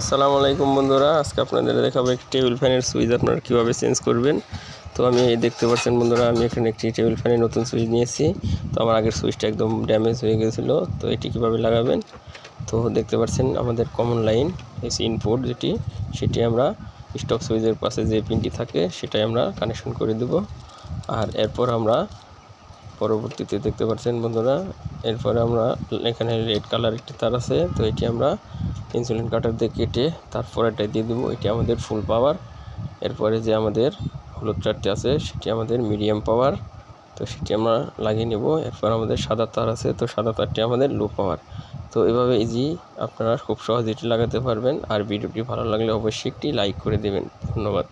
আসসালামু আলাইকুম বন্ধুরা, আজকে আপনাদের দেখাবো একটি টেবিল ফ্যানের সুইচ আপনারা কীভাবে চেঞ্জ করবেন। তো আমি দেখতে পাচ্ছেন বন্ধুরা, আমি এখানে একটি টেবিল ফ্যানের নতুন সুইচ নিয়েছি। তো আমার আগের সুইচটা একদম ড্যামেজ হয়ে গেছিলো। তো এটি কীভাবে লাগাবেন, তো দেখতে পাচ্ছেন আমাদের কমন লাইন এসি ইনপুট সেটি আমরা স্টক সুইচের পাশে যে পিনটি থাকে সেটাই আমরা কানেকশন করে দেব। আর এরপর আমরা পরবর্তীতে দেখতে পাচ্ছেন বন্ধুরা, এরপরে আমরা এখানে রেড কালার একটি তার আছে, তো এটি আমরা ইনসুলিন কাটার দিয়ে কেটে তারপর এটাই দিয়ে দেবো। এটি আমাদের ফুল পাওয়ার। এরপরে যে আমাদের হলুদ চারটি আছে সেটি আমাদের মিডিয়াম পাওয়ার, তো সেটি আমরা লাগিয়ে নেব। এরপর আমাদের সাদা তার আছে, তো সাদা তারটি আমাদের লো পাওয়ার। তো এভাবে ইজি আপনারা খুব সহজে এটি লাগাতে পারবেন। আর ভিডিওটি ভালো লাগলে অবশ্যই একটি লাইক করে দেবেন। ধন্যবাদ।